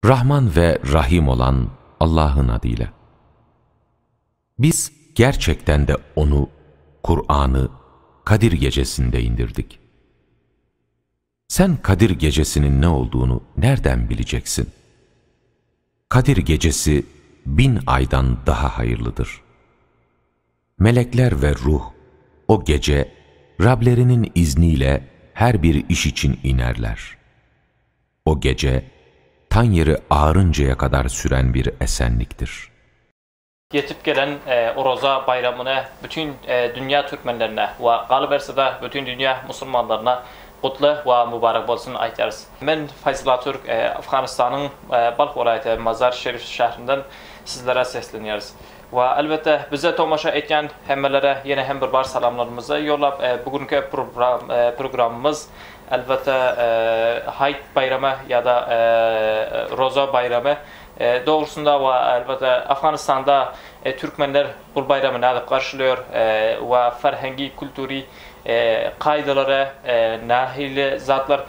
Rahman ve Rahim olan Allah'ın adıyla. Biz gerçekten de onu, Kur'an'ı Kadir Gecesi'nde indirdik. Sen Kadir Gecesi'nin ne olduğunu nereden bileceksin? Kadir Gecesi 1000 aydan daha hayırlıdır. Melekler ve ruh o gece Rablerinin izniyle her bir iş için inerler. O gece tan yeri ağarıncaya kadar süren bir esenliktir. Yetip gelen Oroza bayramını bütün dünya Türkmenlerine ve galiberse de bütün dünya Müslümanlarına kutlu ve mübarek olsun aytarız. Ben Fayzul Atürk, Afganistan'ın Balk vilayeti Mazar Şerif şehrinden sizlere sesleniyoruz. Ve elbette bize tomaşa etken hemmelere yine hem bir bar salamlarımızı yollap bugünkü programımız elbette Hayt bayramı ya da Roza bayramı doğrusunda ve elbette Afganistan'da Türkmenler bu bayramı nadip karşılıyor ve ferhengi, külturi kaydaları, nahili zatlar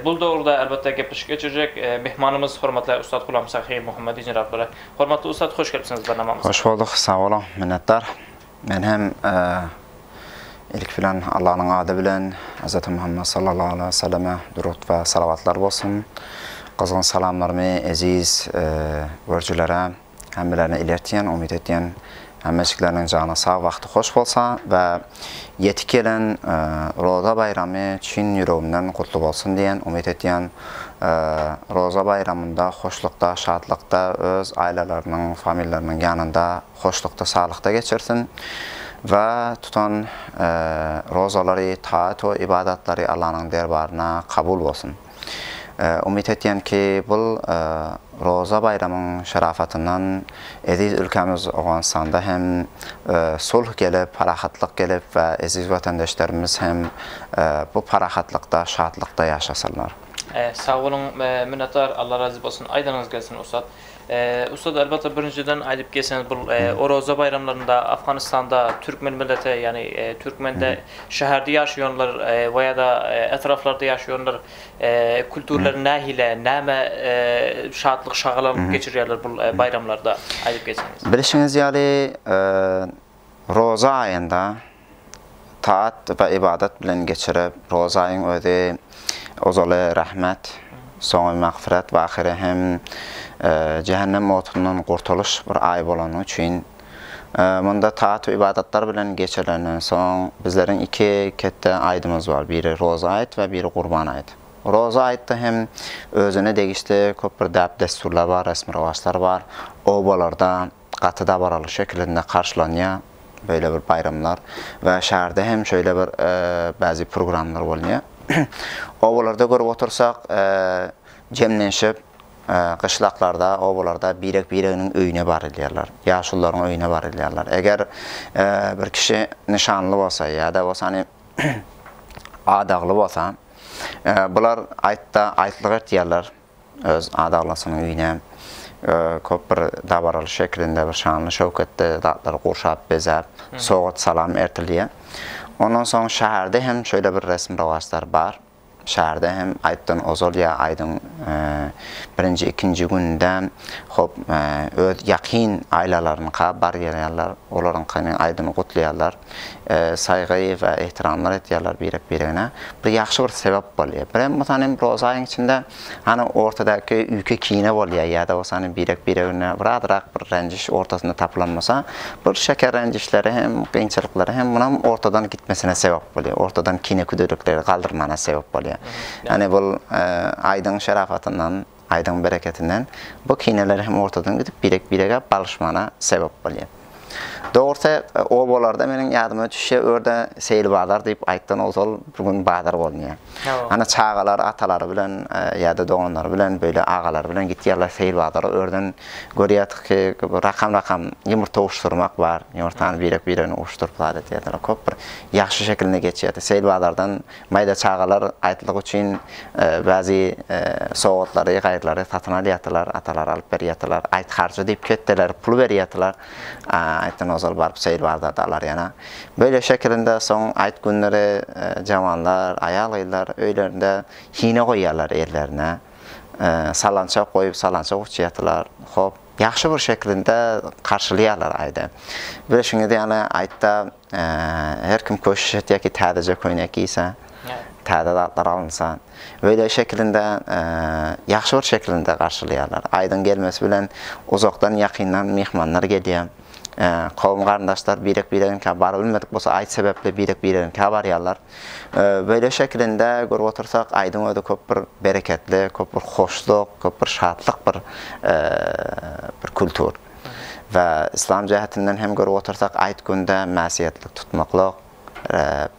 bu doğruda elbette gepleşik geçecek. Mehmanımız hürmetli Ustad Gulam Sahi Muhammedi Cenabları. Hürmetli Ustad, hoş geldiniz barnamamıza. Hoş bulduk, sağ olun, minnettar. Ben hem ilk filan Allah'ın adı bilen Hz. Muhammed sallallahu aleyhi ve selleme durut ve salavatlar olsun. Kızgın salamlarımı aziz görücülere, hemmelerine ilertiyen, umut ettiyen hemmeşiklerinin canı sağ vakti hoş olsa ve yetik gelen Roza bayramı Çin yüreğinden kutlu olsun diyen, umut ettiyen Roza bayramında hoşlukta, şadlıkta, öz ailelerinin, famillerinin yanında hoşlukta, sağlıkta geçirsin ve tutan rozaları, taat ve ibadetleri Allah'ın derbarına kabul olsun. Umut ettiyen ki bu Roza bayramının şarafatından aziz ülkemiz Afganistan'da hem sulh gelip, parahatlık gelip ve aziz vatandaşlarımız hem bu parahatlıkta, şadlıkta yaşasınlar. Sağ olun, minnettar, Allah razı olsun. Aydınız gelsin Ustad. Ustad, elbette birinciden aydıp gelseniz bu o Roza bayramlarında Afganistan'da Türkmen milleti yani Türkmen'de şehirde yaşayanlar veya da etraflarda yaşayanlar kültürleri nahile, neme şadlık şağalanıp geçiriyorlar bu bayramlarda aydıp gelseniz. Bilişiniz yani Roza ayında taat ve ibadet bilen geçirip Roza ayın öde ozalı rahmet, sonu mağfiret ve ahire hem cehennem otundan kurtuluş bir ay bolanı için bunda taat ve ibadetler bilen geçirilen son bizlerin iki kette aydımız var. Biri Roza ayet ve biri Kurban ayet. Roza ayette hem özüne degişli köp bir desturlar var, resmi ravaçlar var. Obalarda katıda baralı şekilde karşılanıyor böyle bir bayramlar ve şehirde hem şöyle bir bazı programlar oluyor. Obalarda görüp otursak cemlenşip kışlaklarda, obalarda birek-bireğinin öyüne barılıyorlar. Yaşlıların öyüne barılıyorlar. Eğer bir kişi nişanlı olsa ya da olsa hani adağlı olsa bular aytlık etdiyorlar öz adağlısının öyüne. Köp bir dabaralı şeklinde bir şanlı şevkette dağları kurşap, bezep, soğut, salam ertiliyor. Ondan sonra şehirde hem şöyle bir resim ravaçlar var. Şehirde hem aydan ozol ya aydın birinci, ikinci günde yakın ailelerine bar geliyorlar. Onların aydını kutluyorlar. Saygıyı ve ihtiramlar ediyorlar birek-bireğine. Bir yaxşı bir sebep oluyor. Bir tanem Roza ayın içinde hani ortadaki ülke kiyine oluyor ya da o hani birek-bireğine rahat bir renciş ortasında tapılanmasa bir şeker rencişleri hem kıyınçılıkları hem bunun ortadan gitmesine sebep oluyor. Ortadan kine küdürlükleri kaldırmana sebep oluyor. Yani bu aydın şerafatından, aydın bereketinden bu kineler hem ortadan gidip birek-bireğe balışmana sebep oluyor. Doğrusu obalarda benim yadıma düşüyor, orada seyil bağlar deyip ayttan ozol bugün bağlar olmuyor. Hani çağalar, ataları bilen ya da doğanlar bilen, böyle ağalar bilen gittiyorlar seyil bağları. Oradan görüyoruz ki rakam yumurta uçturmak var. Yumurtanı birek-bireğini uçturup adet ediyorlar. Köp bir yaxşı şekilde geçiyor. Seyil bağlardan mayda çağalar aytlık için bazı soğutları, kayıtları satın alıyorlar. Atalar alıp veriyorlar. Ayt harcı deyip kettiler, pul veriyorlar. Ayttan ozal barıp seyir barda dalar yana. Böyle şeklinde son ayt günleri cavanlar, ayağlaylar, öylerinde hine koyarlar ellerine. salança koyup salança uçuyatılar. Hop, yaxşı bir şekilde karşılayalar ayda. Bir şimdi yani ayda her kim koşuş ettiği ki tədəcə koynak ise, tədədatlar alınsa, böyle şeklinde yaxşı bir şeklinde karşılayalar. Aydın gelmesi bilen uzaktan yakından mihmanlar geliyor. Kavim kardeşler birek kabar bilmedik bolsa ayet sebeple birek kabaryalar. Böyle şeklinde görüp otursak aydın öde köp bir bereketli, köp bir hoşluk, köp bir şatlık bir kültür. Ve İslam cihetinden hem görüp otursak ayet günde masiyetlik tutmaklık,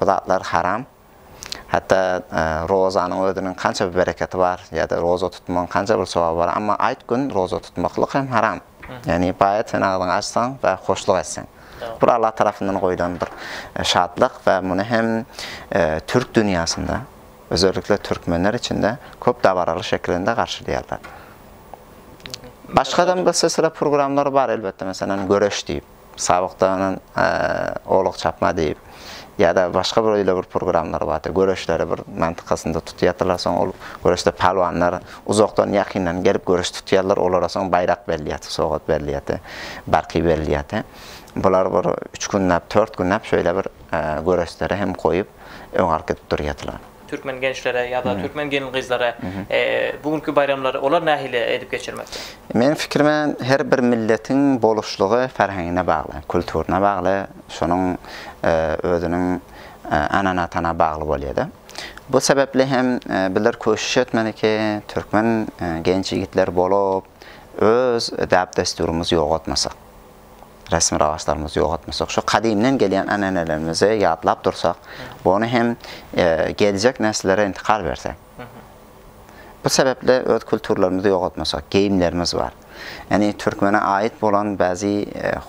bu zatlar haram. Hatta rozanın ödünün kança bir bereketi var ya da roza tutmanın kança bir sevabı var ama ayet gün roza tutmaklık hem haram. Yani bayat sen ağzını açsan ve hoşluk etsen. Bu Allah tarafından koyulan bir şadlık ve bunu hem Türk dünyasında, özellikle Türkmenler içinde çok davaralı şeklinde karşılayarlar. Başkadan bir sıra programları var elbette, mesela göreş deyip, sabıktanın oğluk çapma deyip, ya da başka bir öyle bir programlar var. Görüşleri bir mantıkasında tutuyorlar, sonra görüşte palvanlar uzaktan yakından gelip görüş tutuyorlar, onlara sonra bayrak belliyatı, soğut belliyatı, barki belliyatı. Bunlar bir 3 günlap, 4 günlap şöyle bir görüşleri hem koyup ön arka tutuyorlar. Türkmen gençlere ya da Türkmen gelin kızlara bugünkü bayramları onlar nahile edip geçirmekte? Benim fikrime her bir milletin boluşluğu ferhengine bağlı, kültürüne bağlı, şunun özünün ananatına bağlı oluyor. Bu sebeple hem bilir koşuş etmeli ki Türkmen genç yigitler bolup öz edep desturumuzu yoğutmasak, resmi ravaçlarımızı yoğutmasak, şu kadimden gelen ananelerimizi yadlap dursak, bunu hem gelecek nesillere intikal versek. Bu sebeple öz kültürlerimizi yoğutmasak, giyimlerimiz var. Yani Türkmen'e ait olan bazı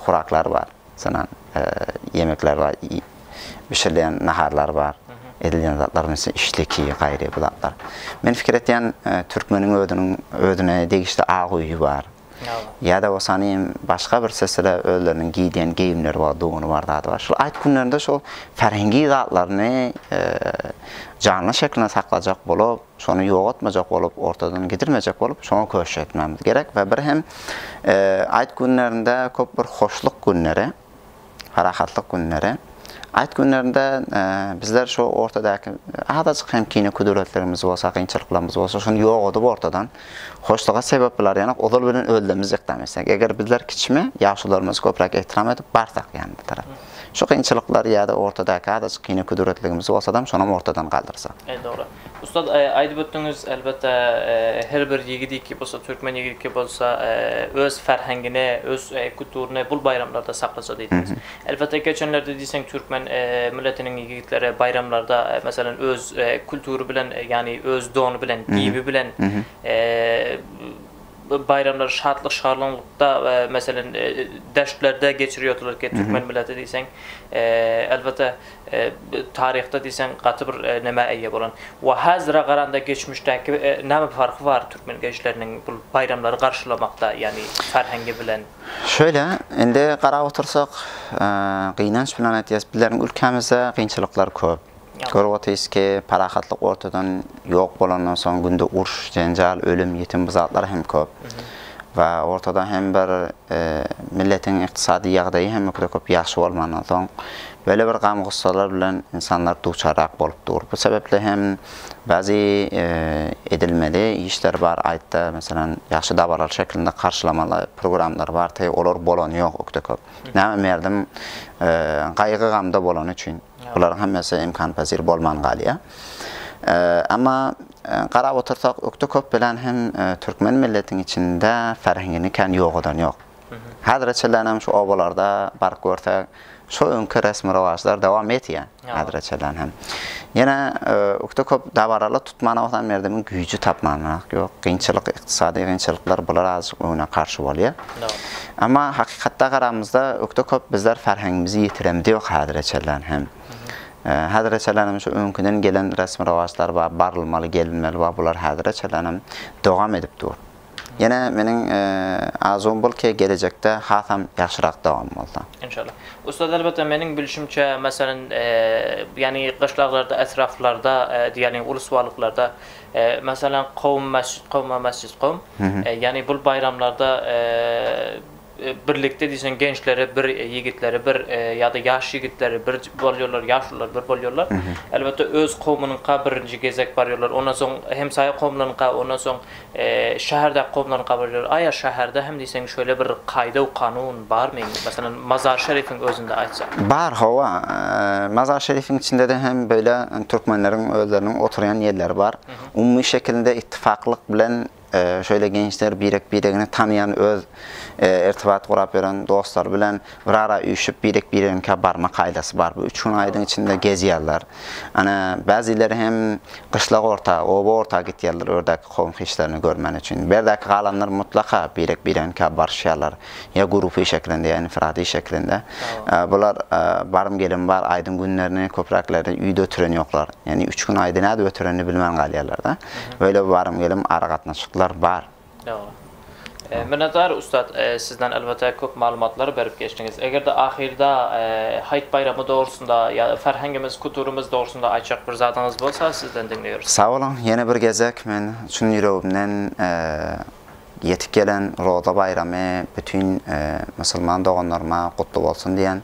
kuraklar var. Sana yemekler var, pişirilen naharlar var. Edilen zatlar mesela işleki, gayri bu zatlar. Ben fikir ettiğim Türkmen'in ödüne değişti ağuyu var. Ya da o sanayım başka bir sesle ölülerinin giydiğin giyimleri var, doğunu var, daha var. Şu ayet günlerinde şu ferhengi zatlarını canlı şekline saklayacak olup, şunu yoğutmayacak olup, ortadan gidirmeyecek olup, şunu köşk etmemiz gerek. Ve bir hem ayet günlerinde çok bir hoşluk günleri, harakatlık günleri. Ayet günlerinde bizler şu ortadaki azıcık hem kine kudretlerimiz olsa, kıyınçılıklarımız olsa şunu yoğutup ortadan hoşluğa sebepler yani odur bilen öldüğümüz eklemesek. Eğer bizler kiçme yaşlılarımız köprek ihtiram edip barsak yani bir taraf. Şu kıyınçılıklar ya da ortadaki azıcık kine kudretlerimiz olsa da şunu ortadan kaldırsak. Evet, doğru. Ustad aydı öttünüz elbette her bir yiğidi ki bolsa, Türkmen yiğidi ki bolsa öz ferhengine, öz kültürüne bu bayramlarda saklasa deydiniz. Elbette geçenlerde deysen Türkmen milletinin yiğitleri bayramlarda mesela öz kültürü bilen yani öz doğunu bilen, gibi bilen bayramları şartlık şarlanlıkta mesela deştlerde geçiriyorlar ki Türkmen milleti deysen elbette tarihte deysen katı bir nemaiye olan ve hazıra qaranda geçmişteki ne bir farkı var Türkmen gençlerinin bu bayramları karşılamakta yani ferhengi bilen? Şöyle, indi qara otursak qıynanç bilen etiyaz bizlerin ülkemizde qıyınçılıklar köp. Görüyoruz ki parakatlık ortadan yok bolandan sonra günde uruş, cencal, ölüm, yetim bu zatlar hem köp. Ve ortada hem bir milletin iktisadi yağdayı hem köp yaxşı olmandan sonra böyle bir qamğıssalar bilen insanlar duçarak bolup dur. Bu sebeple hem bazı edilmeli işler var ayette mesela yaxşı davarlar şeklinde karşılamalı programlar var. Tabi olur bolan yok köp. Ne merdim qaygı gamda bolan için. Bunların hemmesi imkanpazir bolman galiya. Ama qarab otursak öktü köp bilen hem Türkmen milletin içinde ferhengini kan yoğudan yok. Hadreçelerim şu obalarda bark görsek şu önkü resmi ravaçlar devam etiyor. Hadreçelerim hem. Yine öktü köp davaralı tutmana olan merdimin gücü tapmanak yok. Qıyınçılık, iktisadi qıyınçılıklar bunlar azıcık ona karşı oluyor. Ama hakikatte qaramızda öktü köp bizler ferhengimizi yitiremdi yok hadreçelerim hem. Hadreçelerim şu önküden gelen resmi ravaçlar var, barılmalı, gelinmeli var, bunlar hadreçelerim devam edip dur. Yine menin arzum bol ki gelecekte hatam yaxşırak devam oldu. İnşallah. Ustad elbette menin bilişimçe mesela yani kışlaklarda, etraflarda diyelim uluslararlıklarda mesela kavm mescid, yani bu bayramlarda birlikte diysen gençleri, bir yigitleri, bir ya da yaş yigitleri bir boluyorlar, yaşlılar bir boluyorlar. Elbette öz kavminin birinci gezek barıyorlar. Ondan sonra hem sayı kavmların ondan sonra şehirde kavmların barıyorlar. Aya şehirde hem diysen şöyle bir kayda ve kanun var mı? Mesela Mazar Şerif'in özünde aytsa. Var hava. Mazar Şerif'in içinde de hem böyle Türkmenlerin özlerinin oturan yerler var. Umumi şekilde ittifaklık bilen şöyle gençler birini tanıyan öz irtibat kurap veren dostlar bilen bir ara uyuşup birine barma kaydası var. Bu 3 gün aydın içinde geziyorlar. Ana bazıları hem kışlak orta, oba orta gittiler oradaki kavm işlerini görmen için. Berdeki kalanlar mutlaka birine barışıyorlar. Ya grubu şeklinde ya infiradi şeklinde. Bunlar barım gelin var aydın günlerini köprekleri uyda ötüren yoklar. Yani 3 gün aydın adı ötüreni bilmen kalıyorlar da. Böyle barım gelin ara katnaşıklar var. Doğru. Minnettar Ustad, sizden elbette çok malumatları verip geçtiniz. Eğer de ahirde Hayt Bayramı doğrusunda ya ferhangimiz, kültürümüz doğrusunda açık bir zatınız olsa sizden dinliyoruz. Sağ olun. Yeni bir gezek. Ben şunun yüreğimden yetip gelen Roza Bayramı bütün Müslüman doğanlarıma kutlu olsun diyen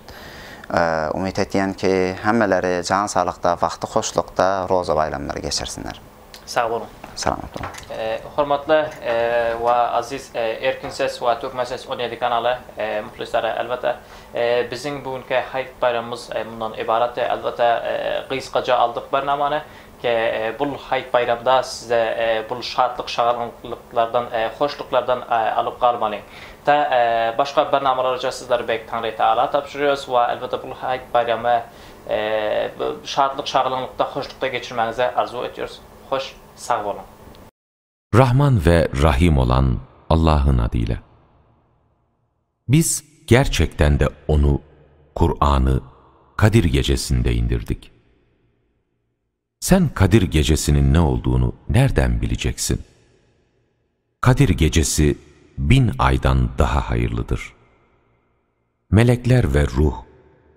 umut etiyen ki hemmeleri can sağlıkta, vakti hoşlukta Roza Bayramları geçirsinler. Sağ olun. Selamat olun. Hürmetli ve aziz Erkin Ses ve Türkmen Ses 17 kanalı muhlisleri elbette bizim bugünkü Hayt Bayramımız bundan ibaret elbette kıyıskaca aldık barnamanı ki bu Hayt Bayramda size bu şartlık şağırlıklardan, hoşluklardan alıp kalmalıyım. Başka barnamalarca sizlere bek Tanrı Teala tapşırıyoruz ve elbette bu Hayt Bayramı şartlık şağırlıkta, hoşlukta geçirmenize arzu ediyoruz. Hoş, sağ olun. Rahman ve Rahim olan Allah'ın adıyla. Biz gerçekten de onu, Kur'an'ı Kadir Gecesi'nde indirdik. Sen Kadir Gecesi'nin ne olduğunu nereden bileceksin? Kadir Gecesi 1000 aydan daha hayırlıdır. Melekler ve ruh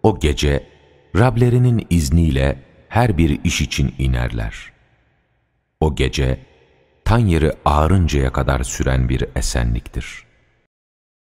o gece Rablerinin izniyle her bir iş için inerler. O gece tan yeri ağarıncaya kadar süren bir esenliktir.